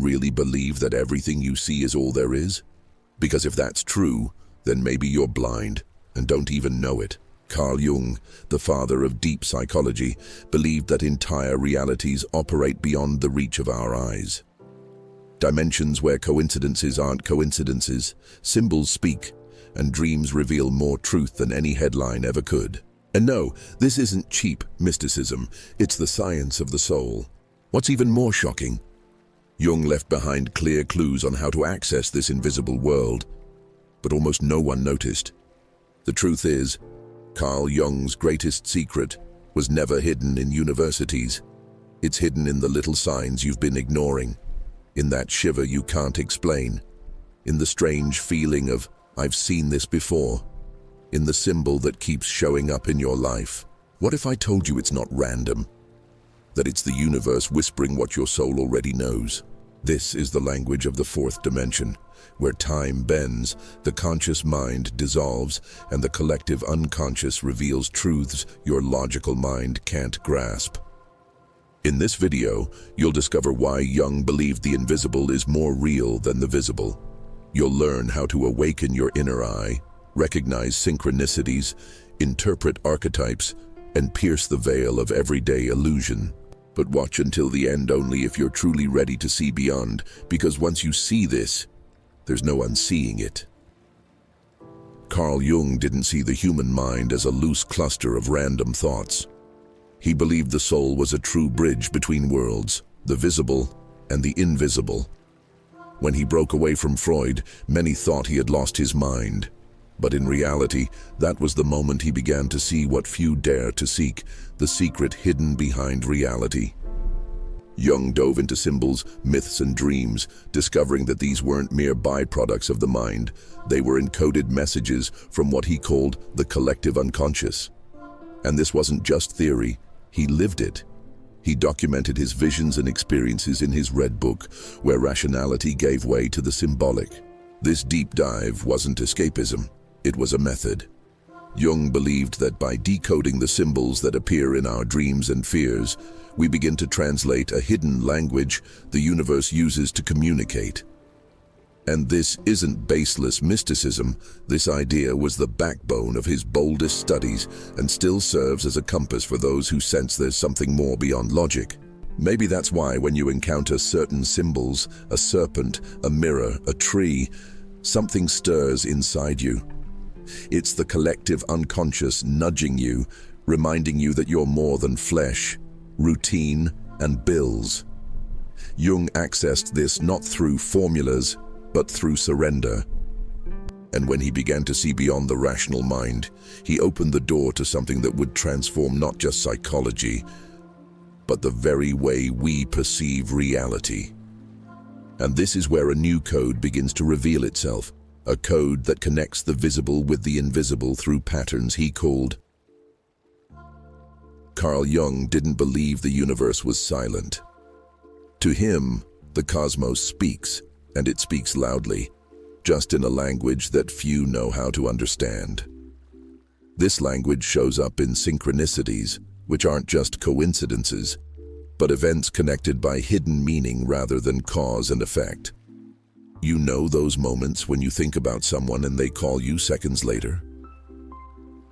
really believe that everything you see is all there is? Because if that's true, then maybe you're blind and don't even know it. Carl Jung, the father of deep psychology, believed that entire realities operate beyond the reach of our eyes. Dimensions where coincidences aren't coincidences, symbols speak, and dreams reveal more truth than any headline ever could. And no, this isn't cheap mysticism, it's the science of the soul. What's even more shocking? Jung left behind clear clues on how to access this invisible world, but almost no one noticed. The truth is, Carl Jung's greatest secret was never hidden in universities. It's hidden in the little signs you've been ignoring, in that shiver you can't explain, in the strange feeling of, I've seen this before, in the symbol that keeps showing up in your life. What if I told you it's not random? That it's the universe whispering what your soul already knows? This is the language of the fourth dimension, where time bends, the conscious mind dissolves, and the collective unconscious reveals truths your logical mind can't grasp. In this video, you'll discover why Jung believed the invisible is more real than the visible. You'll learn how to awaken your inner eye, recognize synchronicities, interpret archetypes, and pierce the veil of everyday illusion. But watch until the end only if you're truly ready to see beyond, because once you see this, there's no unseeing it. Carl Jung didn't see the human mind as a loose cluster of random thoughts. He believed the soul was a true bridge between worlds, the visible and the invisible. When he broke away from Freud, many thought he had lost his mind. But in reality, that was the moment he began to see what few dare to seek, the secret hidden behind reality. Jung dove into symbols, myths, and dreams, discovering that these weren't mere byproducts of the mind. They were encoded messages from what he called the collective unconscious. And this wasn't just theory, he lived it. He documented his visions and experiences in his Red Book, where rationality gave way to the symbolic. This deep dive wasn't escapism. It was a method. Jung believed that by decoding the symbols that appear in our dreams and fears, we begin to translate a hidden language the universe uses to communicate. And this isn't baseless mysticism. This idea was the backbone of his boldest studies and still serves as a compass for those who sense there's something more beyond logic. Maybe that's why when you encounter certain symbols, a serpent, a mirror, a tree, something stirs inside you. It's the collective unconscious nudging you, reminding you that you're more than flesh, routine, and bills. Jung accessed this not through formulas, but through surrender. And when he began to see beyond the rational mind, he opened the door to something that would transform not just psychology, but the very way we perceive reality. And this is where a new code begins to reveal itself. A code that connects the visible with the invisible through patterns he called. Carl Jung didn't believe the universe was silent. To him, the cosmos speaks, and it speaks loudly, just in a language that few know how to understand. This language shows up in synchronicities, which aren't just coincidences, but events connected by hidden meaning rather than cause and effect. You know those moments when you think about someone and they call you seconds later?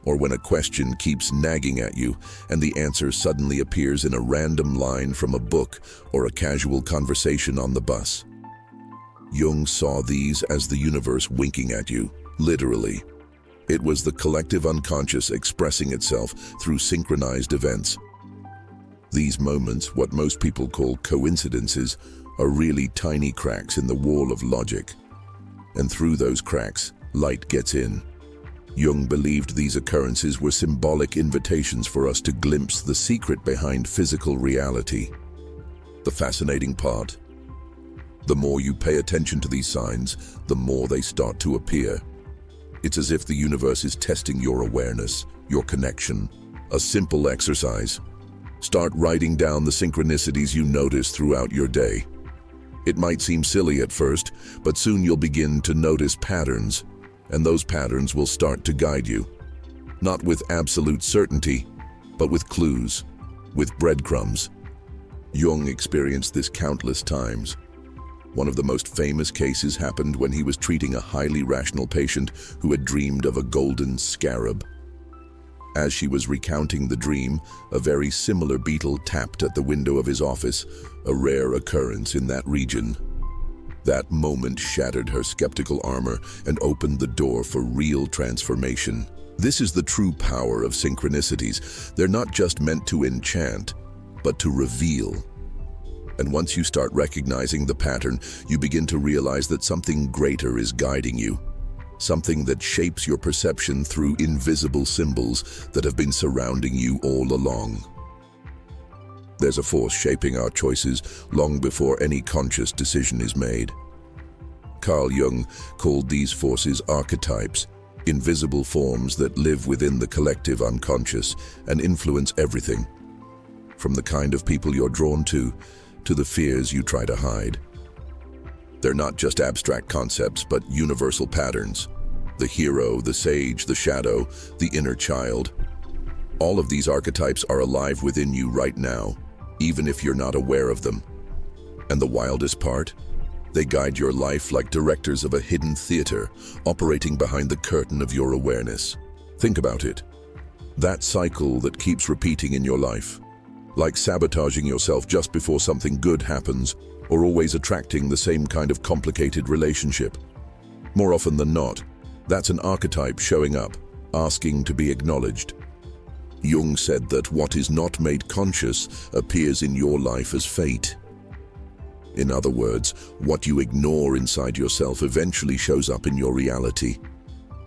Or when a question keeps nagging at you and the answer suddenly appears in a random line from a book or a casual conversation on the bus. Jung saw these as the universe winking at you, literally. It was the collective unconscious expressing itself through synchronized events. These moments, what most people call coincidences, are really tiny cracks in the wall of logic. And through those cracks, light gets in. Jung believed these occurrences were symbolic invitations for us to glimpse the secret behind physical reality. The fascinating part: the more you pay attention to these signs, the more they start to appear. It's as if the universe is testing your awareness, your connection. A simple exercise. Start writing down the synchronicities you notice throughout your day. It might seem silly at first, but soon you'll begin to notice patterns, and those patterns will start to guide you. Not with absolute certainty, but with clues, with breadcrumbs. Jung experienced this countless times. One of the most famous cases happened when he was treating a highly rational patient who had dreamed of a golden scarab. As she was recounting the dream, a very similar beetle tapped at the window of his office, a rare occurrence in that region. That moment shattered her skeptical armor and opened the door for real transformation. This is the true power of synchronicities. They're not just meant to enchant, but to reveal. And once you start recognizing the pattern, you begin to realize that something greater is guiding you. Something that shapes your perception through invisible symbols that have been surrounding you all along. There's a force shaping our choices long before any conscious decision is made. Carl Jung called these forces archetypes, invisible forms that live within the collective unconscious and influence everything, from the kind of people you're drawn to the fears you try to hide. They're not just abstract concepts, but universal patterns. The hero, the sage, the shadow, the inner child. All of these archetypes are alive within you right now, even if you're not aware of them. And the wildest part? They guide your life like directors of a hidden theater, operating behind the curtain of your awareness. Think about it. That cycle that keeps repeating in your life. Like sabotaging yourself just before something good happens, or always attracting the same kind of complicated relationship. More often than not, that's an archetype showing up, asking to be acknowledged. Jung said that what is not made conscious appears in your life as fate. In other words, what you ignore inside yourself eventually shows up in your reality.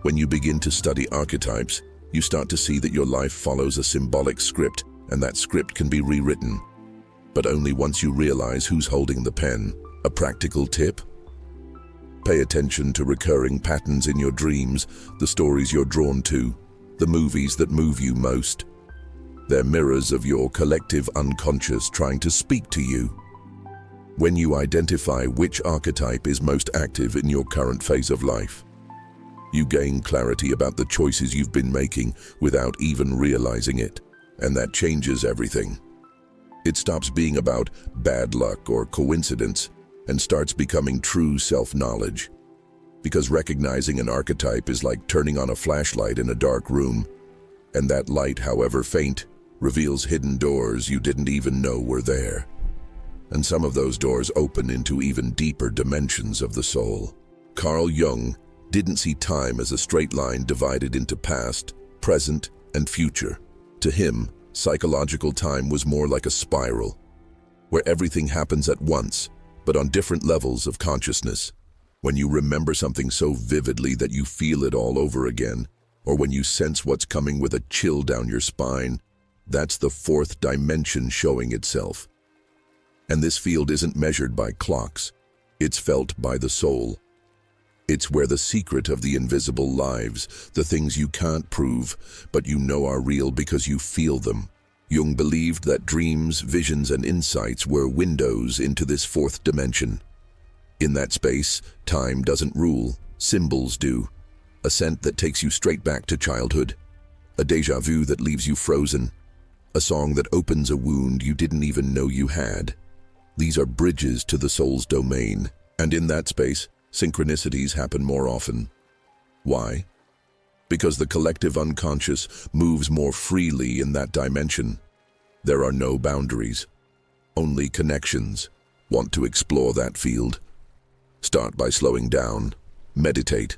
When you begin to study archetypes, you start to see that your life follows a symbolic script, and that script can be rewritten. But only once you realize who's holding the pen. A practical tip? Pay attention to recurring patterns in your dreams, the stories you're drawn to, the movies that move you most. They're mirrors of your collective unconscious trying to speak to you. When you identify which archetype is most active in your current phase of life, you gain clarity about the choices you've been making without even realizing it, and that changes everything. It stops being about bad luck or coincidence and starts becoming true self-knowledge. Because recognizing an archetype is like turning on a flashlight in a dark room, and that light, however faint, reveals hidden doors you didn't even know were there. And some of those doors open into even deeper dimensions of the soul. Carl Jung didn't see time as a straight line divided into past, present, and future. To him, psychological time was more like a spiral, where everything happens at once, but on different levels of consciousness. When you remember something so vividly that you feel it all over again, or when you sense what's coming with a chill down your spine, that's the fourth dimension showing itself. And this field isn't measured by clocks, it's felt by the soul. It's where the secret of the invisible lives, the things you can't prove, but you know are real because you feel them. Jung believed that dreams, visions, and insights were windows into this fourth dimension. In that space, time doesn't rule, symbols do. A scent that takes you straight back to childhood. A déjà vu that leaves you frozen. A song that opens a wound you didn't even know you had. These are bridges to the soul's domain, and in that space, synchronicities happen more often. Why? Because the collective unconscious moves more freely in that dimension. There are no boundaries, only connections. Want to explore that field? Start by slowing down. Meditate.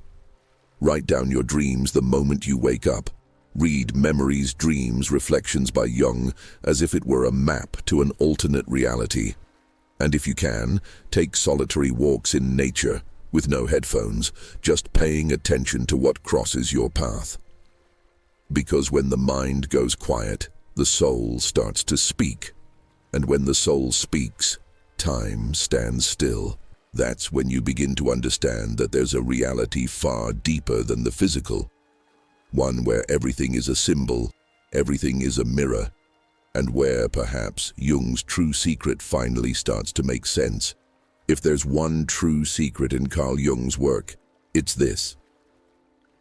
Write down your dreams the moment you wake up. Read Memories, Dreams, Reflections by Jung as if it were a map to an alternate reality. And if you can, take solitary walks in nature, with no headphones, just paying attention to what crosses your path. Because when the mind goes quiet, the soul starts to speak. And when the soul speaks, time stands still. That's when you begin to understand that there's a reality far deeper than the physical. One where everything is a symbol, everything is a mirror, and where, perhaps, Jung's true secret finally starts to make sense. If there's one true secret in Carl Jung's work, it's this.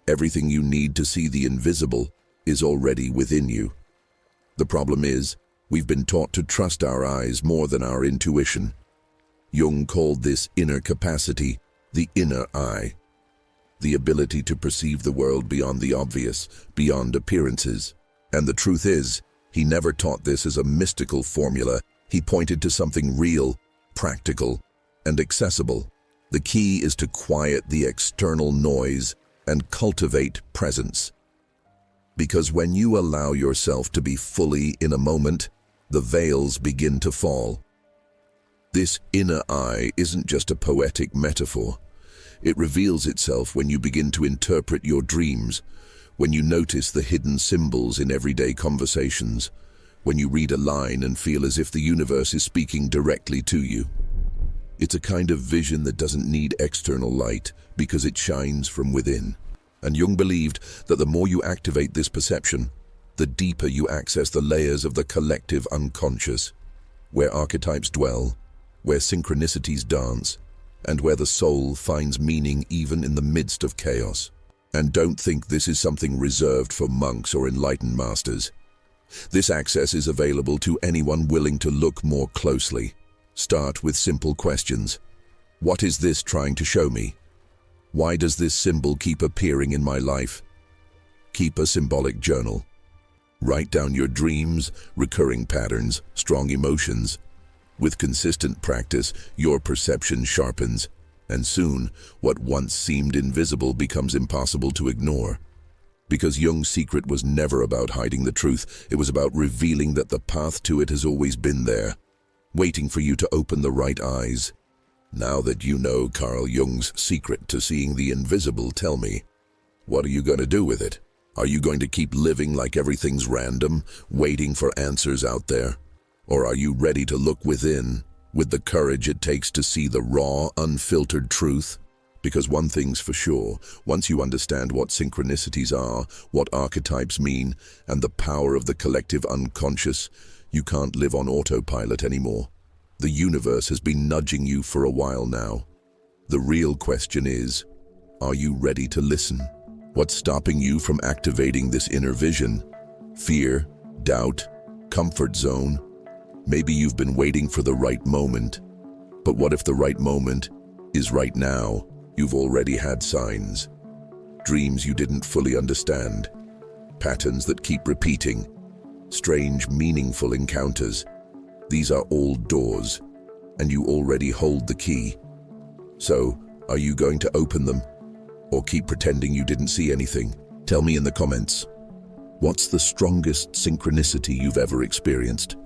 Everything you need to see the invisible is already within you. The problem is, we've been taught to trust our eyes more than our intuition. Jung called this inner capacity the inner eye, the ability to perceive the world beyond the obvious, beyond appearances. And the truth is, he never taught this as a mystical formula. He pointed to something real, practical, and accessible. The key is to quiet the external noise and cultivate presence. Because when you allow yourself to be fully in a moment, the veils begin to fall. This inner eye isn't just a poetic metaphor. It reveals itself when you begin to interpret your dreams, when you notice the hidden symbols in everyday conversations, when you read a line and feel as if the universe is speaking directly to you. It's a kind of vision that doesn't need external light because it shines from within. And Jung believed that the more you activate this perception, the deeper you access the layers of the collective unconscious, where archetypes dwell, where synchronicities dance, and where the soul finds meaning even in the midst of chaos. And don't think this is something reserved for monks or enlightened masters. This access is available to anyone willing to look more closely. Start with simple questions. What is this trying to show me? Why does this symbol keep appearing in my life? Keep a symbolic journal. Write down your dreams, recurring patterns, strong emotions. With consistent practice, your perception sharpens, and soon, what once seemed invisible becomes impossible to ignore. Because Jung's secret was never about hiding the truth, it was about revealing that the path to it has always been there, waiting for you to open the right eyes. Now that you know Carl Jung's secret to seeing the invisible, tell me, what are you going to do with it? Are you going to keep living like everything's random, waiting for answers out there? Or are you ready to look within, with the courage it takes to see the raw, unfiltered truth? Because one thing's for sure, once you understand what synchronicities are, what archetypes mean, and the power of the collective unconscious, you can't live on autopilot anymore. The universe has been nudging you for a while now. The real question is, are you ready to listen? What's stopping you from activating this inner vision? Fear, doubt, comfort zone? Maybe you've been waiting for the right moment. But what if the right moment is right now? You've already had signs. Dreams you didn't fully understand. Patterns that keep repeating. Strange, meaningful encounters. These are all doors, and you already hold the key. So, are you going to open them? Or keep pretending you didn't see anything? Tell me in the comments. What's the strongest synchronicity you've ever experienced?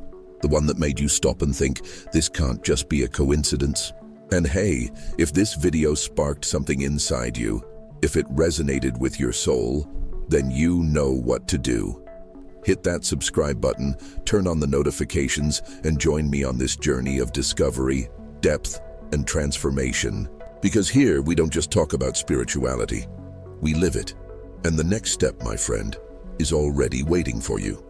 The one that made you stop and think, this can't just be a coincidence? And hey, if this video sparked something inside you, if it resonated with your soul, then you know what to do. Hit that subscribe button, turn on the notifications, and join me on this journey of discovery, depth, and transformation. Because here, we don't just talk about spirituality, we live it. And the next step, my friend, is already waiting for you.